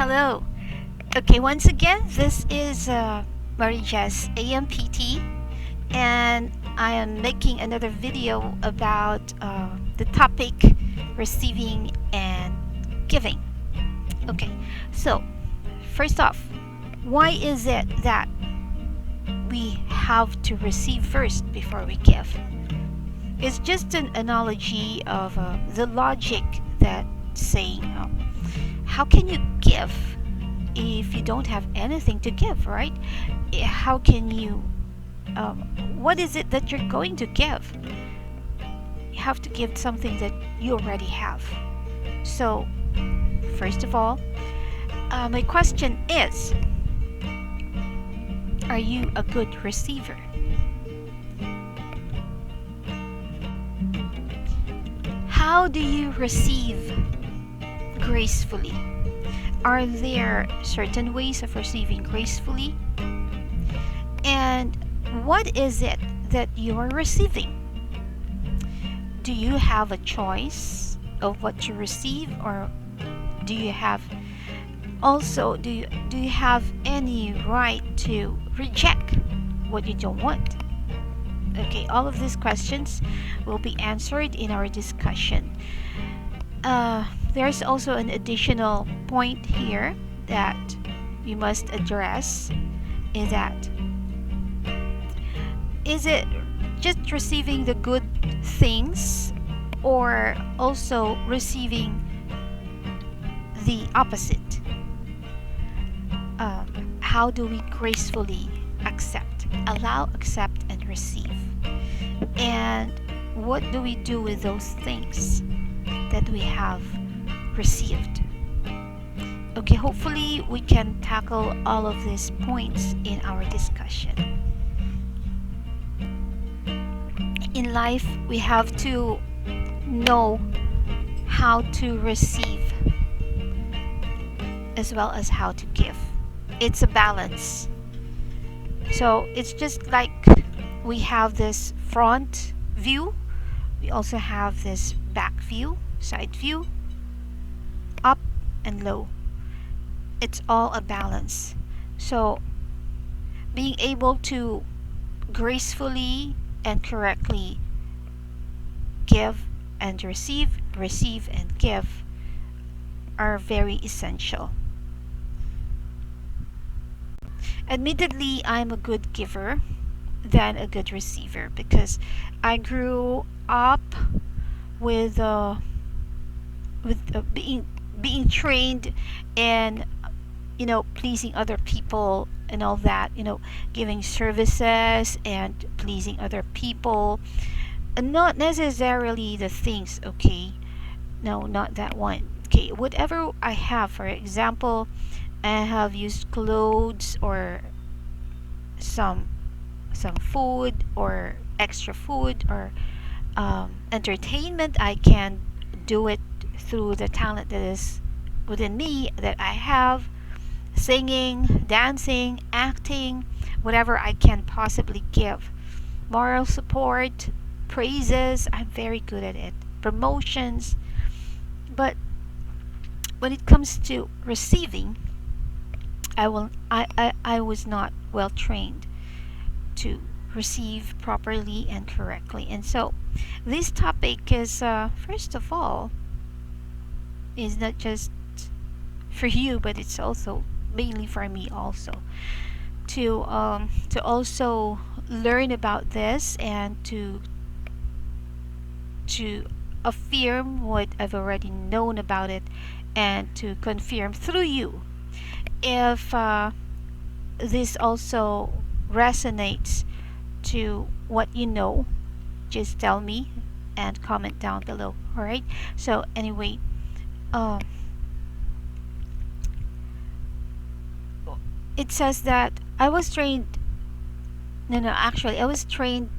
Hello. Okay, once again, this is Marie Jess AMPT, and I am making another video about the topic receiving and giving. Okay, so first off, why is it that we have to receive first before we give? It's just an analogy of the logic that saying, how can you give if you don't have anything to give, right? How can you, what is it that you're going to give? You have to give something that you already have. So, first of all, my question is, are you a good receiver? How do you receive gracefully? Are there certain ways of receiving gracefully? And what is it that you are receiving? Do you have a choice of what you receive, or do you have any right to reject what you don't want? Okay, all of these questions will be answered in our discussion. There's also an additional point here that you must address, is it just receiving the good things, or also receiving the opposite? How do we gracefully accept, allow, accept, and receive? And what do we do with those things that we have received? Okay, hopefully we can tackle all of these points in our discussion. In life, we have to know how to receive as well as how to give. It's a balance. So it's just like we have this front view, we also have this back view, side view, up and low. It's all a balance. So being able to gracefully and correctly give and receive and give are very essential. Admittedly, I'm a good giver than a good receiver because I grew up with being trained in pleasing other people and all that, giving services and pleasing other people, and not necessarily the things. Okay, no, not that one. Okay, whatever I have, for example, I have used clothes or some food or extra food or entertainment. I can do it through the talent that is within me that I have. Singing, dancing, acting, whatever I can possibly give. Moral support, praises, I'm very good at it. Promotions. But when it comes to receiving, I was not well trained to receive properly and correctly. And so this topic is first of all is not just for you, but it's also mainly for me also to also learn about this and to affirm what I've already known about it, and to confirm through you if this also resonates to what you know. Just tell me and comment down below. All right, so anyway, it says that I was trained I was trained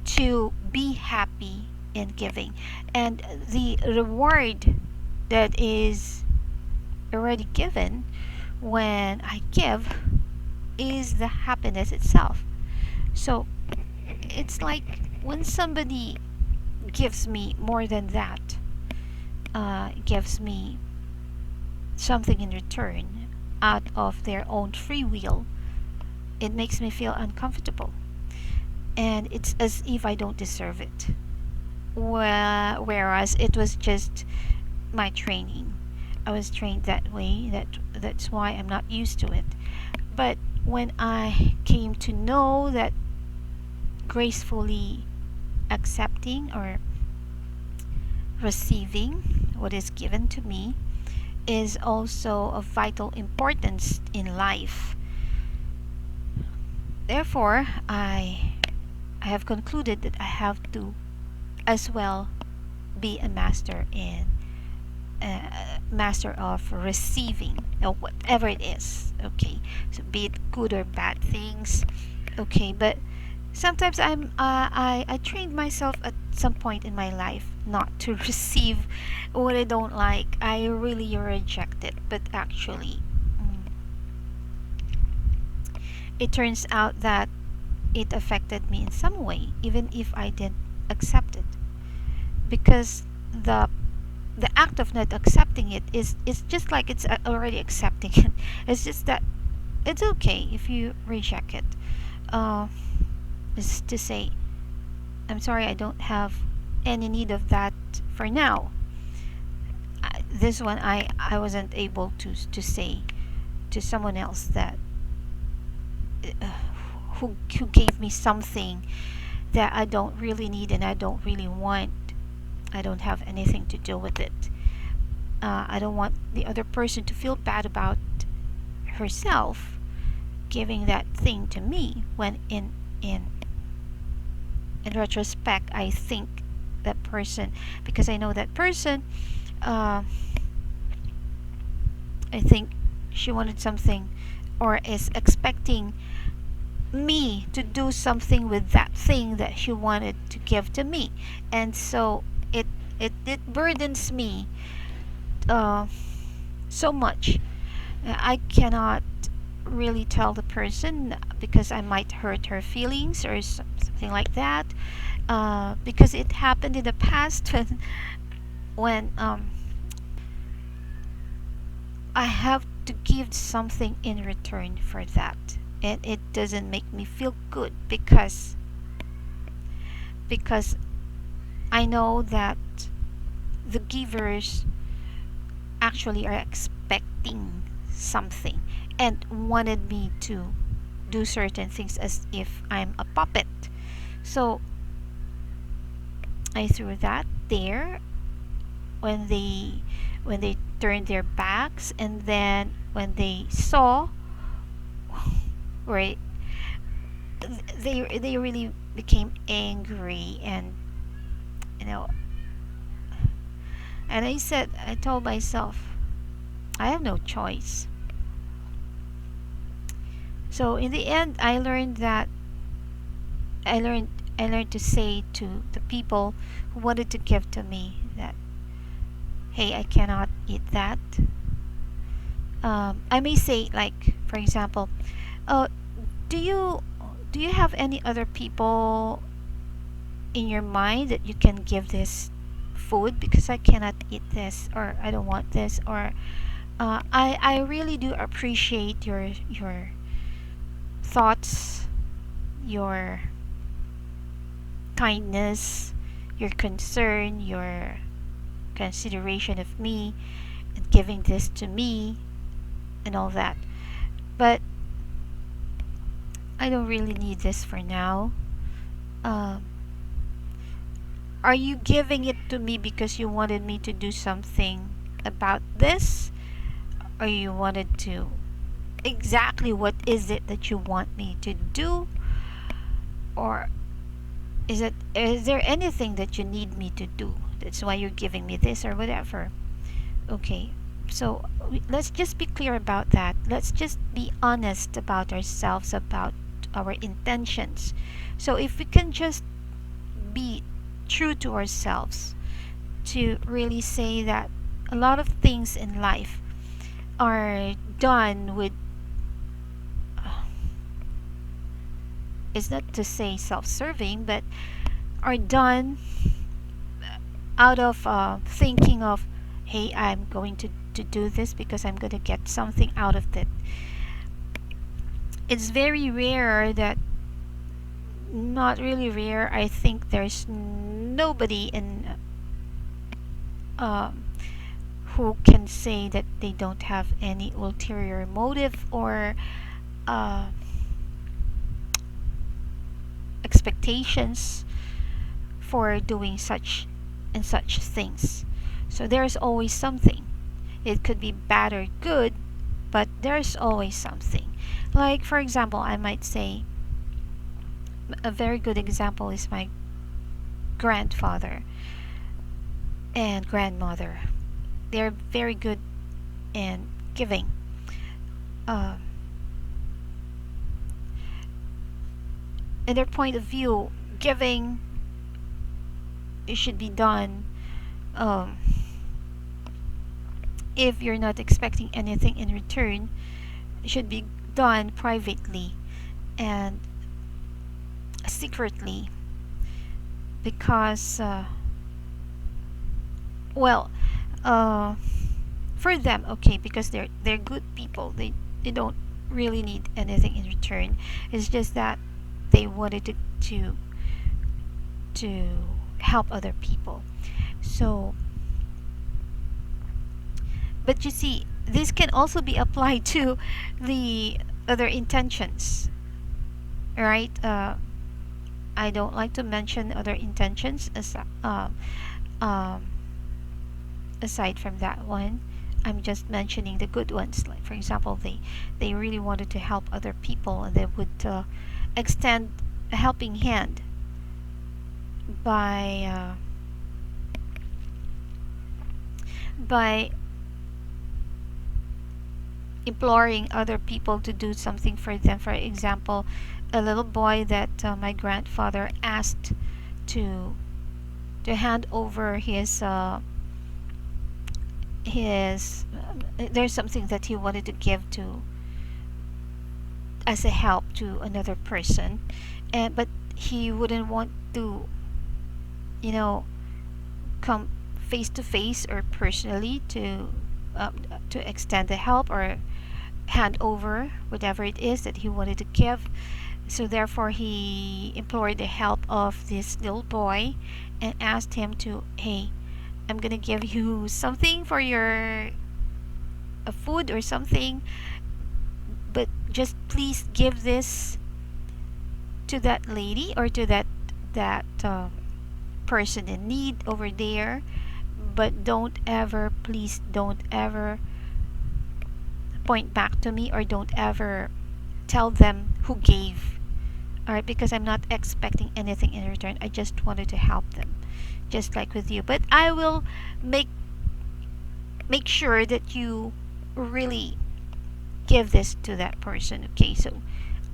to be happy in giving, and the reward that is already given when I give is the happiness itself. So it's like when somebody gives me more than that, gives me something in return out of their own free will, it makes me feel uncomfortable. And it's as if I don't deserve it. Whereas it was just my training. I was trained that way. That's why I'm not used to it. But when I came to know that gracefully accepting or receiving what is given to me is also of vital importance in life. Therefore, I have concluded that I have to as well be a master in master of receiving, or whatever it is. Okay, so be it good or bad things. Okay, but sometimes I trained myself at some point in my life not to receive what I don't like. I really reject it, but actually, it turns out that it affected me in some way, even if I didn't accept it, because the the act of not accepting it is just like it's already accepting it. It's just that it's okay if you reject it. Uh, is to say, I'm sorry, I don't have any need of that for now. This one I wasn't able to say to someone else that uh, who gave me something that I don't really need and I don't really want. I don't have anything to do with it. I don't want the other person to feel bad about herself giving that thing to me when in retrospect I think that person, because I know that person, uh, I think she wanted something or is expecting me to do something with that thing that she wanted to give to me, and so it burdens me uh, so much. I cannot really tell the person because I might hurt her feelings or something like that, because it happened in the past when I have to give something in return for that, and it doesn't make me feel good because I know that the givers actually are expecting something and wanted me to do certain things as if I'm a puppet. So I threw that there when they turned their backs, and then when they saw right, they really became angry, and you know and I told myself I have no choice. So in the end, I learned I learned to say to the people who wanted to give to me that, hey, I cannot eat that. I may say, like, for example, uh, do you do you have any other people in your mind that you can give this food, because I cannot eat this, or I don't want this, or I really do appreciate your thoughts, your kindness, your concern, your consideration of me, and giving this to me, and all that. But I don't really need this for now. Um, are you giving it to me because you wanted me to do something about this? Or you wanted to? Exactly what is it that you want me to do? Or is there anything that you need me to do? That's why you're giving me this or whatever. Okay. So let's just be clear about that. Let's just be honest about ourselves, about our intentions. So if we can just be true to ourselves, to really say that a lot of things in life are done with, it's not to say self-serving, but are done out of thinking of, hey, I'm going to to do this because I'm going to get something out of it. It's very rare that, not really rare, I think there's nobody in um, who can say that they don't have any ulterior motive or uh, expectations for doing such and such things. So there's always something. It could be bad or good, but there's always something. Like, for example, I might say a very good example is my grandfather and grandmother. They're very good in giving. Uh, in their point of view, giving, it should be done um, if you're not expecting anything in return. It should be done privately and secretly, because well, uh, for them, okay, because they're good people. They don't really need anything in return. It's just that they wanted to help other people. So, but you see, this can also be applied to the other intentions, right? I don't like to mention other intentions um, aside from that one. I'm just mentioning the good ones. Like, for example, they really wanted to help other people, and they would extend a helping hand by imploring other people to do something for them. For example, a little boy that my grandfather asked to hand over his there's something that he wanted to give to as a help to another person, and but he wouldn't want to, you know, come face to face or personally to extend the help or hand over whatever it is that he wanted to give. So therefore he implored the help of this little boy and asked him to, hey, I'm gonna give you something for your food or something, but just please give this to that lady or to that person in need over there, but don't ever, please don't ever point back to me, or don't ever tell them who gave. All right, because I'm not expecting anything in return. I just wanted to help them, just like with you. But I will make sure that you really give this to that person. Okay, so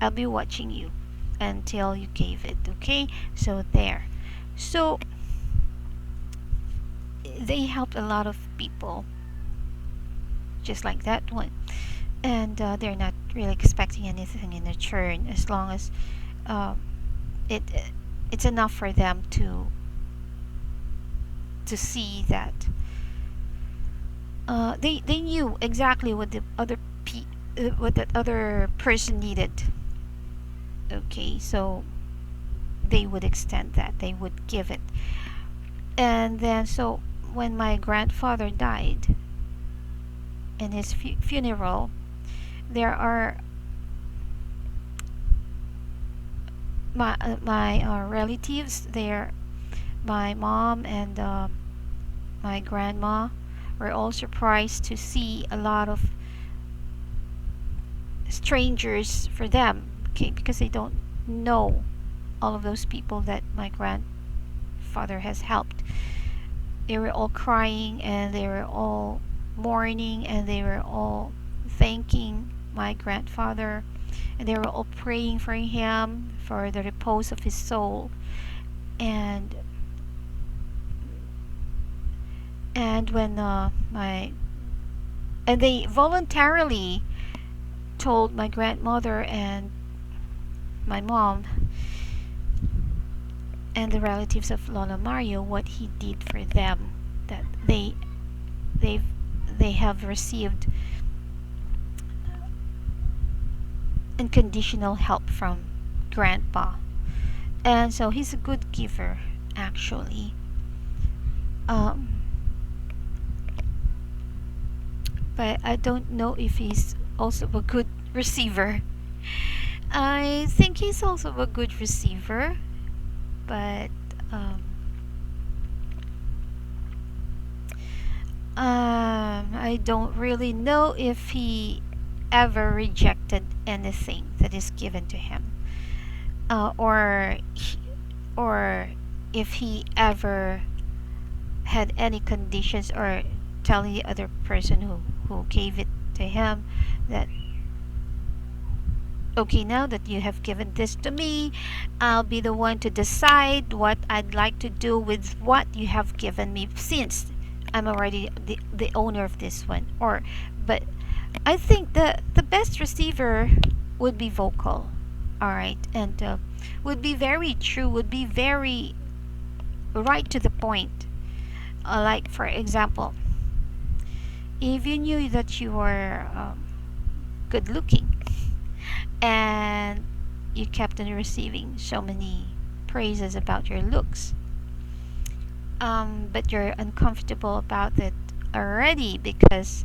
I'll be watching you until you gave it. Okay, so there. So they helped a lot of people, just like that one, and they're not really expecting anything in return, as long as um, it it's enough for them to see that they knew exactly what the what that other person needed. Okay, so they would extend that, they would give it. And then, so when my grandfather died, in his funeral, there are my relatives there. My mom and my grandma were all surprised to see a lot of strangers for them, okay, because they don't know all of those people that my grandfather has helped. They were all crying, and they were all mourning, and they were all thanking my grandfather, and they were all praying for him, for the repose of his soul. And when and they voluntarily told my grandmother and my mom and the relatives of Lola Mario what he did for them, that they've they have received unconditional help from grandpa. And so he's a good giver, actually. Um, but I don't know if he's also a good receiver. I think he's also a good receiver, but I don't really know if he ever rejected anything that is given to him, or if he ever had any conditions or telling the other person who gave it to him that, okay, now that you have given this to me, I'll be the one to decide what I'd like to do with what you have given me, since I'm already the owner of this one. Or, but I think the best receiver would be vocal, all right, and would be very true, would be very right to the point. Like for example, if you knew that you were good looking and you kept on receiving so many praises about your looks, but you're uncomfortable about it already because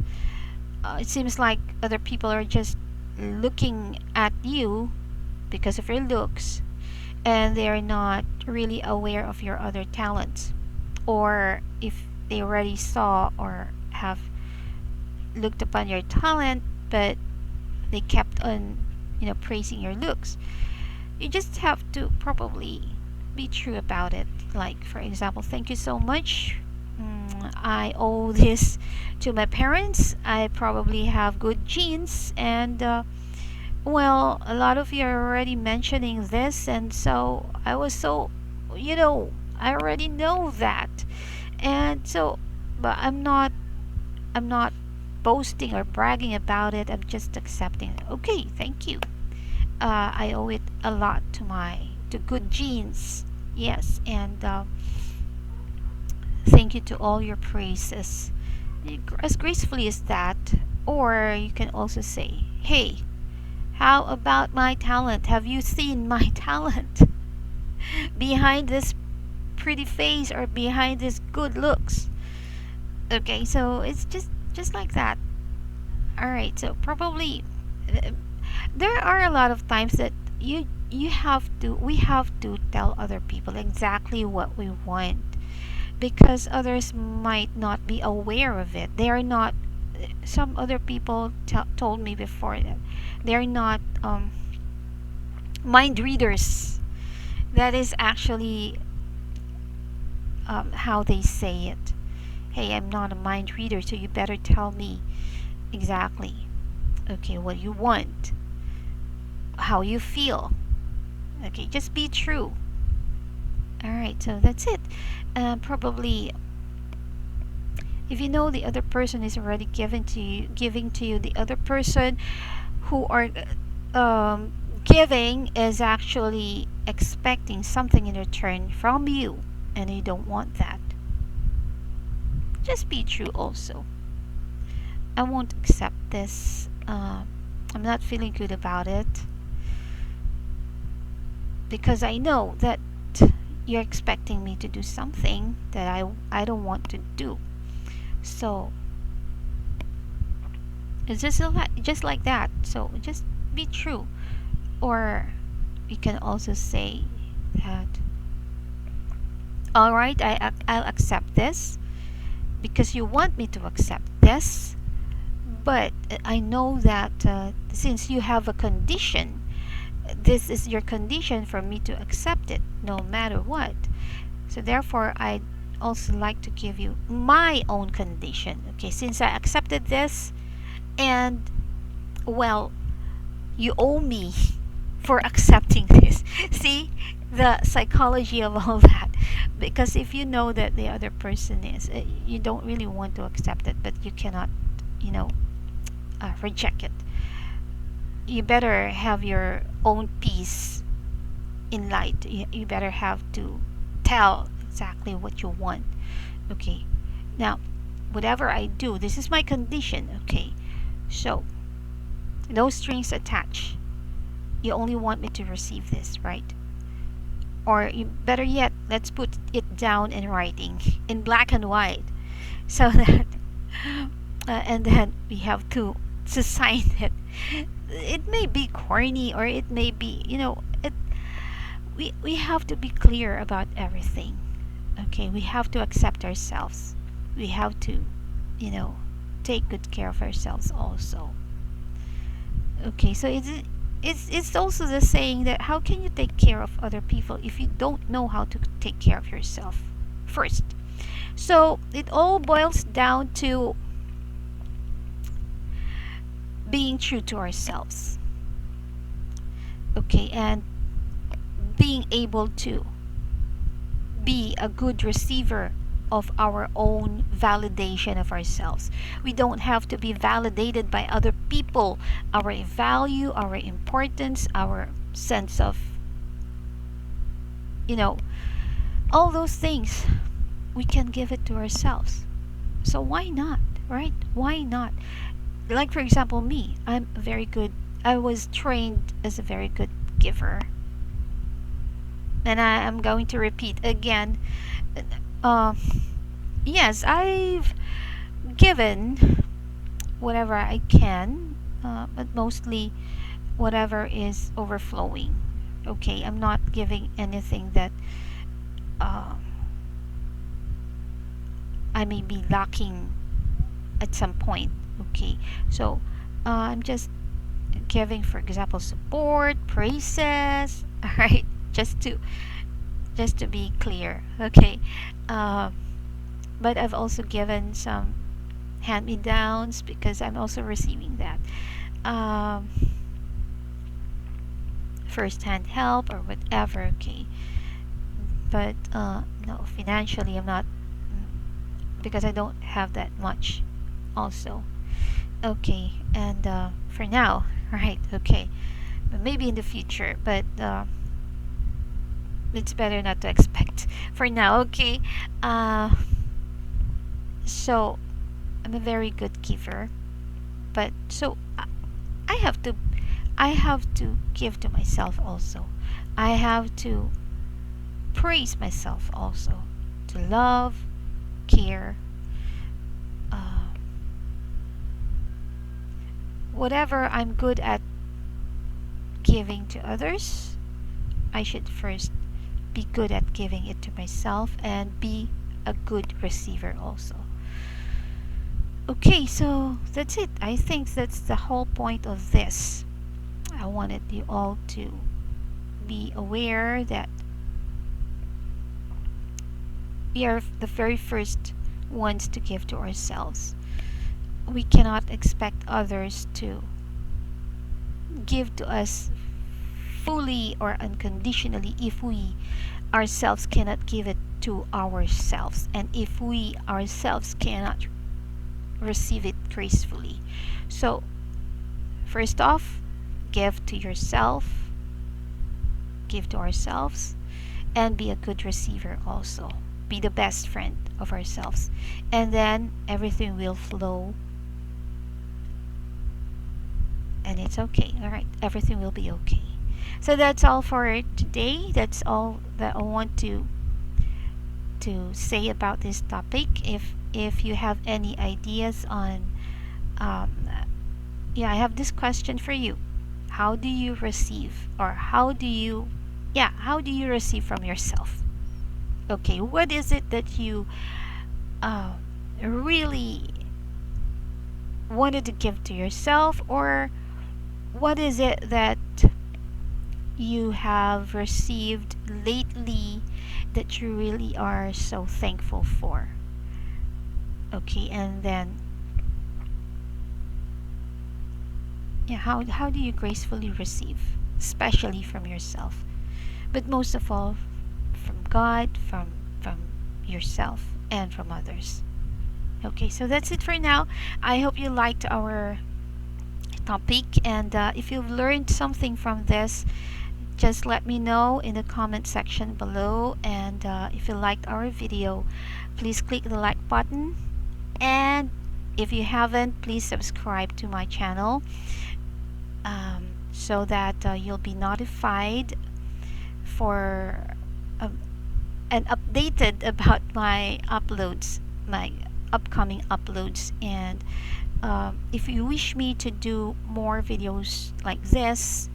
it seems like other people are just looking at you because of your looks, and they are not really aware of your other talents. Or if they already saw or have looked upon your talent, but they kept on, praising your looks, you just have to probably be true about it. Like for example, thank you so much. I owe this to my parents. I probably have good genes, and well, a lot of you are already mentioning this, and so I was so, I already know that, and so, but I'm not boasting or bragging about it. I'm just accepting it. Okay, thank you. I owe it a lot to good genes. Yes, and thank you to all your praises. As gracefully as that. Or you can also say, hey, how about my talent? Have you seen my talent? Behind this pretty face or behind this good looks. Okay, so it's just like that. All right, so probably there are a lot of times that we have to tell other people exactly what we want, because others might not be aware of it. They are not, some other people told me before that they're not mind readers. That is actually how they say it. Hey, I'm not a mind reader, so you better tell me exactly, okay, what you want, how you feel. Okay, just be true. All right, so that's it. Probably, if you know the other person is already giving to you, the other person who are giving is actually expecting something in return from you, and you don't want that. Just be true also. I won't accept this. I'm not feeling good about it because I know that you're expecting me to do something that I don't want to do. So it's just like that. So just be true. Or you can also say that, all right, I'll accept this because you want me to accept this, but I know that since you have a condition, this is your condition for me to accept it no matter what. So therefore, I'd also like to give you my own condition. Okay, since I accepted this, and well, you owe me for accepting this. See the psychology of all that. Because if you know that the other person is, you don't really want to accept it, but you cannot, reject it. You better have your own peace in light. You better have to tell exactly what you want. Okay, now whatever I do, this is my condition. Okay, so no strings attached. You only want me to receive this, right? Or better yet, let's put it down in writing, in black and white, so that and then we have to sign it. It may be corny, or it may be, we have to be clear about everything. Okay, we have to accept ourselves. We have to, you know, take good care of ourselves also. Okay, so it's also the saying that how can you take care of other people if you don't know how to take care of yourself first? So it all boils down to being true to ourselves. Okay, and being able to be a good receiver of our own validation of ourselves. We don't have to be validated by other people. Our value, our importance, our sense of, you know, all those things, we can give it to ourselves. So why not, right? Why not? Like, for example, me, I was trained as a very good giver. And I am going to repeat again. Uh, yes, I've given whatever I can, but mostly whatever is overflowing. Okay, I'm not giving anything that uh, I may be lacking at some point. Okay, so I'm just giving, for example, support, praises. All right, just to be clear. Okay, uh, but I've also given some hand-me-downs because I'm also receiving that. Um, First-hand help or whatever. Okay, but no, financially I'm not, because I don't have that much also. Okay, and for now, right? Okay, but maybe in the future, but it's better not to expect for now. Okay, uh, so I'm a very good giver, but so I have to I have to give to myself also. I have to praise myself also, to love, care, uh, whatever I'm good at giving to others. I should first be good at giving it to myself and be a good receiver also. Okay, so that's it. I think that's the whole point of this. I wanted you all to be aware that we are the very first ones to give to ourselves. We cannot expect others to give to us fully or unconditionally if we ourselves cannot give it to ourselves, and if we ourselves cannot receive it gracefully. So, first off, give to yourself, give to ourselves, and be a good receiver also. Be the best friend of ourselves. And then everything will flow, and it's okay. All right, everything will be okay. So that's all for today. That's all that I want to say about this topic. If you have any ideas on, um, yeah, I have this question for you. How do you receive, or how do you receive from yourself? Okay, what is it that you uh, really wanted to give to yourself, or what is it that you have received lately that you really are so thankful for? Okay, and then, yeah, how do you gracefully receive, especially from yourself, but most of all from God, from yourself, and from others? Okay, so that's it for now. I hope you liked our topic, and if you've learned something from this, just let me know in the comment section below. And if you liked our video, please click the like button And if you haven't, please subscribe to my channel, so that you'll be notified for and updated about my uploads, my upcoming uploads. And if you wish me to do more videos like this,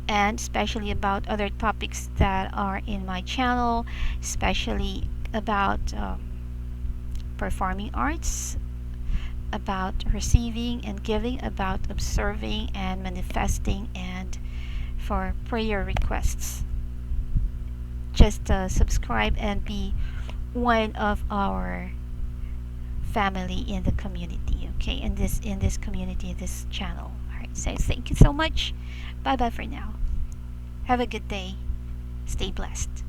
and especially about other topics that are in my channel, especially about performing arts, about receiving and giving, about observing and manifesting, and for prayer requests, just subscribe and be one of our family in the community, okay, in this community, this channel. All right, so thank you so much. Bye bye for now. Have a good day. Stay blessed.